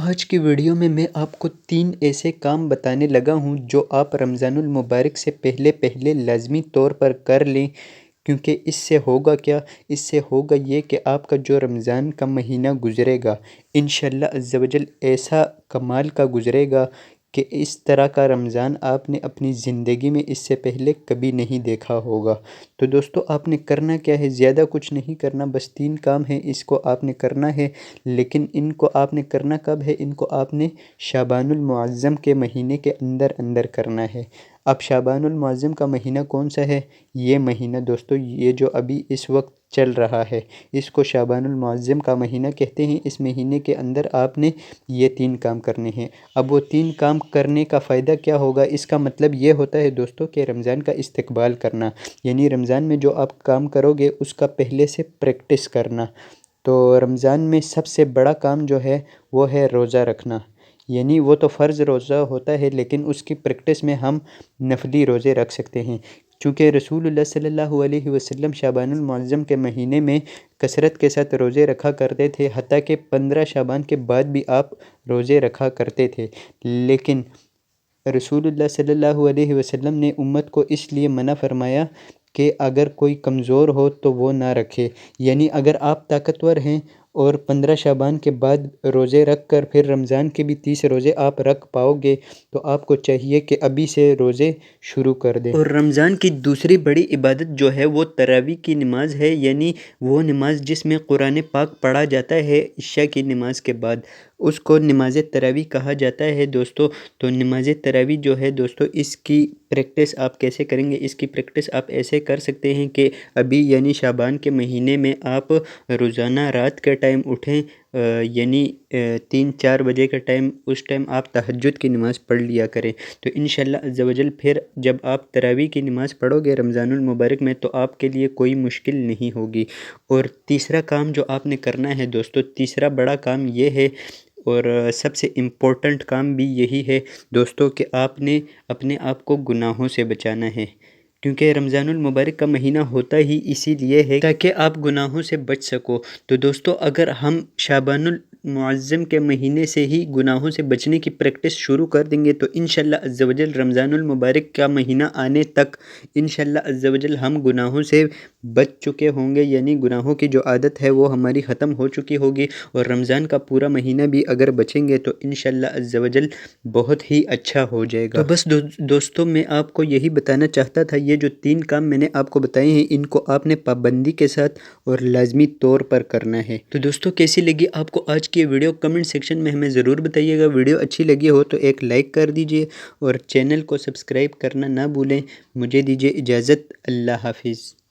آج کی ویڈیو میں آپ کو 3 ایسے کام بتانے لگا ہوں جو آپ رمضان المبارک سے پہلے لازمی طور پر کر لیں، کیونکہ اس سے ہوگا کیا؟ اس سے ہوگا یہ کہ آپ کا جو رمضان کا مہینہ گزرے گا انشاءاللہ عز و جل ایسا کمال کا گزرے گا کہ اس طرح کا رمضان آپ نے اپنی زندگی میں اس سے پہلے کبھی نہیں دیکھا ہوگا۔ تو دوستو آپ نے کرنا کیا ہے؟ زیادہ کچھ نہیں کرنا، بس 3 کام ہیں، اس کو آپ نے کرنا ہے۔ لیکن ان کو آپ نے کرنا کب ہے؟ ان کو آپ نے شعبان المعظم کے مہینے کے اندر کرنا ہے۔ اب شعبان المعظم کا مہینہ کون سا ہے؟ یہ مہینہ دوستو، یہ جو ابھی اس وقت چل رہا ہے، اس کو شعبان المعظم کا مہینہ کہتے ہیں۔ اس مہینے کے اندر آپ نے یہ 3 کام کرنے ہیں۔ اب وہ 3 کام کرنے کا فائدہ کیا ہوگا؟ اس کا مطلب یہ ہوتا ہے دوستو کہ رمضان کا استقبال کرنا، یعنی رمضان میں جو آپ کام کرو گے اس کا پہلے سے پریکٹس کرنا۔ تو رمضان میں سب سے بڑا کام جو ہے وہ ہے روزہ رکھنا، یعنی وہ تو فرض روزہ ہوتا ہے لیکن اس کی پریکٹس میں ہم نفلی روزے رکھ سکتے ہیں، چونکہ رسول اللہ صلی اللہ علیہ وسلم شعبان المعظم کے مہینے میں کثرت کے ساتھ روزے رکھا کرتے تھے، حتیٰ کہ 15 شعبان کے بعد بھی آپ روزے رکھا کرتے تھے۔ لیکن رسول اللہ صلی اللہ علیہ وسلم نے امت کو اس لیے منع فرمایا کہ اگر کوئی کمزور ہو تو وہ نہ رکھے، یعنی اگر آپ طاقتور ہیں اور 15 شعبان کے بعد روزے رکھ کر پھر رمضان کے بھی 30 روزے آپ رکھ پاؤ گے تو آپ کو چاہیے کہ ابھی سے روزے شروع کر دیں۔ اور رمضان کی دوسری بڑی عبادت جو ہے وہ تراویح کی نماز ہے، یعنی وہ نماز جس میں قرآن پاک پڑھا جاتا ہے عشاء کی نماز کے بعد، اس کو نماز تراویح کہا جاتا ہے دوستو۔ تو نماز تراویح جو ہے دوستو، اس کی پریکٹس آپ کیسے کریں گے؟ اس کی پریکٹس آپ ایسے کر سکتے ہیں کہ ابھی یعنی شعبان کے مہینے میں آپ روزانہ رات کے ٹائم اٹھیں، یعنی 3-4 بجے کا ٹائم، اس ٹائم آپ تہجد کی نماز پڑھ لیا کریں۔ تو انشاءاللہ عز و جل پھر جب آپ تراویح کی نماز پڑھو گے رمضان المبارک میں تو آپ کے لیے کوئی مشکل نہیں ہوگی۔ اور تیسرا کام جو آپ نے کرنا ہے دوستو، تیسرا بڑا کام یہ ہے اور سب سے امپورٹنٹ کام بھی یہی ہے دوستو کہ آپ نے اپنے آپ کو گناہوں سے بچانا ہے، کیونکہ رمضان المبارک کا مہینہ ہوتا ہی اسی لیے ہے تاکہ آپ گناہوں سے بچ سکو۔ تو دوستو اگر ہم شعبان المعظم کے مہینے سے ہی گناہوں سے بچنے کی پریکٹس شروع کر دیں گے تو انشاءاللہ عز و جل رمضان المبارک کا مہینہ آنے تک انشاءاللہ عز و جل ہم گناہوں سے بچ چکے ہوں گے، یعنی گناہوں کی جو عادت ہے وہ ہماری ختم ہو چکی ہوگی، اور رمضان کا پورا مہینہ بھی اگر بچیں گے تو انشاءاللہ عز و جل بہت ہی اچھا ہو جائے گا۔ تو بس دوستو میں آپ کو یہی بتانا چاہتا تھا، یہ جو 3 کام میں نے آپ کو بتائے ہیں ان کو آپ نے پابندی کے ساتھ اور لازمی طور پر کرنا ہے۔ تو دوستو کیسی لگی آپ کو آج کی ویڈیو؟ کمنٹ سیکشن میں ہمیں ضرور بتائیے گا۔ ویڈیو اچھی لگی ہو تو ایک لائک کر دیجئے اور چینل کو سبسکرائب کرنا نہ بھولیں۔ مجھے دیجئے اجازت، اللہ حافظ۔